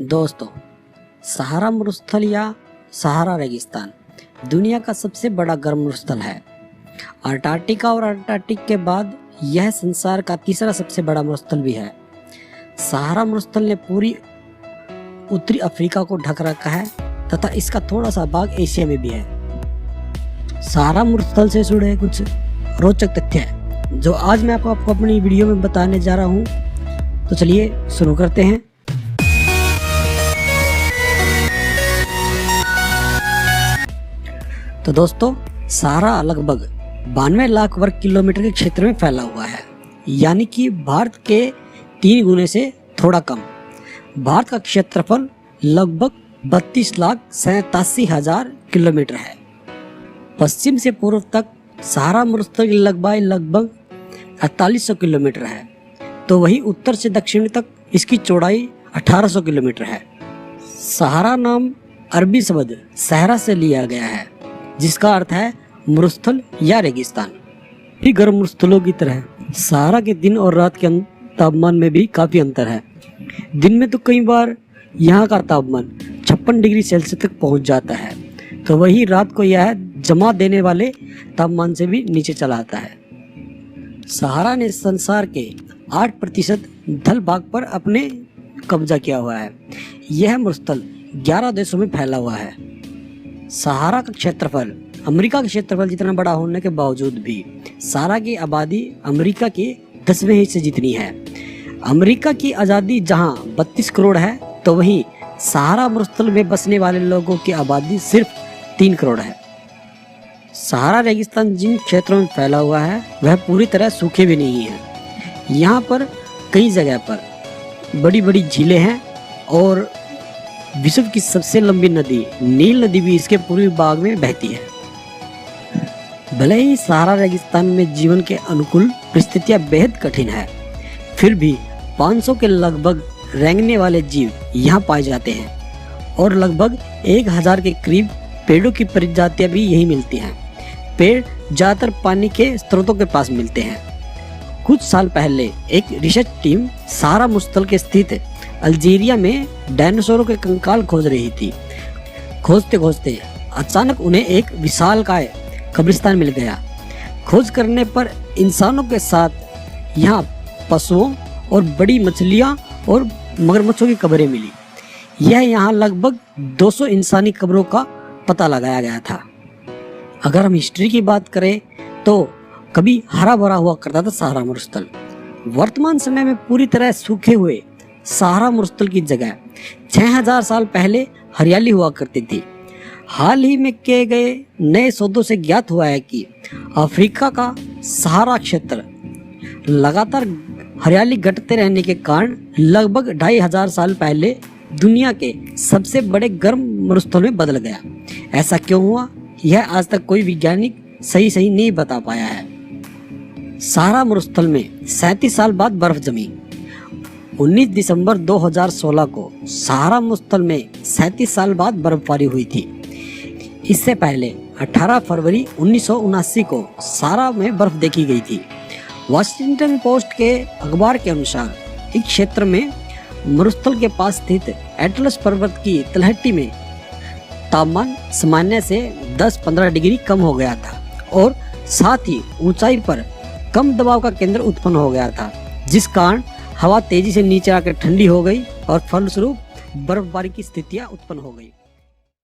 दोस्तों, सहारा मरुस्थल या सहारा रेगिस्तान दुनिया का सबसे बड़ा गर्म मरुस्थल है। अंटार्कटिका और अंटार्कटिक के बाद यह संसार का तीसरा सबसे बड़ा मरुस्थल भी है। सहारा मरुस्थल ने पूरी उत्तरी अफ्रीका को ढक रखा है तथा इसका थोड़ा सा भाग एशिया में भी है। सहारा मरुस्थल से जुड़े कुछ रोचक तथ्य हैं जो आज मैं आपको अपनी वीडियो में बताने जा रहा हूँ। तो चलिए शुरू करते हैं। तो दोस्तों, सहारा लगभग 92 लाख वर्ग किलोमीटर के क्षेत्र में फैला हुआ है, यानी कि भारत के 3 गुने से थोड़ा कम। भारत का क्षेत्रफल लगभग 32,87,000 किलोमीटर है। पश्चिम से पूर्व तक सहारा मरुस्थल की लंबाई लगभग 4800 किलोमीटर है, तो वही उत्तर से दक्षिण तक इसकी चौड़ाई 1800 किलोमीटर है। सहारा नाम अरबी शब्द सहरा से लिया गया है, जिसका अर्थ है मरुस्थल या रेगिस्तान। भी गर्म मरुस्थलों की तरह सहारा के दिन और रात के तापमान में भी काफ़ी अंतर है। दिन में तो कई बार यहाँ का तापमान 56 डिग्री सेल्सियस तक पहुँच जाता है, तो वही रात को यह जमा देने वाले तापमान से भी नीचे चला आता है। सहारा ने संसार के 8% धल भाग पर अपने कब्जा किया हुआ है। यह मरुस्थल 11 देशों में फैला हुआ है। सहारा का क्षेत्रफल अमेरिका के क्षेत्रफल जितना बड़ा होने के बावजूद भी सहारा की आबादी अमेरिका के 10वें हिस्से जितनी है। अमेरिका की आज़ादी जहां 32 करोड़ है, तो वहीं सहारा मरुस्थल में बसने वाले लोगों की आबादी सिर्फ 3 करोड़ है। सहारा रेगिस्तान जिन क्षेत्रों में फैला हुआ है वह पूरी तरह सूखे भी नहीं है। यहाँ पर कई जगह पर बड़ी बड़ी झीलें हैं और विश्व की सबसे लंबी नदी नील नदी भी इसके पूर्वी भाग में बहती है। भले ही सहारा रेगिस्तान में जीवन के अनुकूल परिस्थितियां बेहद कठिन है, फिर भी 500 के लगभग रेंगने वाले जीव यहाँ पाए जाते हैं और लगभग 1000 के करीब पेड़ों की प्रजातियां भी यही मिलती हैं। पेड़ ज़्यादातर पानी के स्रोतों के पास मिलते हैं। कुछ साल पहले एक रिसर्च टीम सहारा मरुस्थल के स्थित अल्जीरिया में डायनासोरों के कंकाल खोज रही थी। खोजते खोजते अचानक उन्हें एक विशालकाय कब्रिस्तान मिल गया। खोज करने पर इंसानों के साथ यहाँ पशुओं और बड़ी मछलियाँ और मगरमच्छों की कब्रें मिली। यह यहाँ लगभग 200 इंसानी कब्रों का पता लगाया गया था। अगर हम हिस्ट्री की बात करें तो कभी हरा भरा हुआ करता था सहारा मरुस्थल। वर्तमान समय में पूरी तरह सूखे हुए सहारा मरुस्थल की जगह 6000 साल पहले हरियाली हुआ करती थी। हाल ही में किए गए नए शोधों से ज्ञात हुआ है कि अफ्रीका का सहारा क्षेत्र लगातार हरियाली घटते रहने के कारण लगभग 2500 साल पहले दुनिया के सबसे बड़े गर्म मरुस्थल में बदल गया। ऐसा क्यों हुआ, यह आज तक कोई वैज्ञानिक सही नहीं बता पाया है। सहारा मरुस्थल में 37 साल बाद बर्फ जमी। 19 दिसंबर 2016 को सहारा मरुस्थल में 37 साल बाद बर्फबारी हुई थी। इससे पहले 18 फरवरी 1979 को सहारा में बर्फ देखी गई थी। वाशिंगटन पोस्ट के अखबार के अनुसार इस क्षेत्र में मरुस्थल के पास स्थित एटलस पर्वत की तलहटी में तापमान सामान्य से 10-15 डिग्री कम हो गया था और साथ ही ऊंचाई पर कम दबाव का केंद्र उत्पन्न हो गया था, जिस कारण हवा तेजी से नीचे आकर ठंडी हो गई और फलस्वरूप बर्फबारी की स्थितियां उत्पन्न हो गई।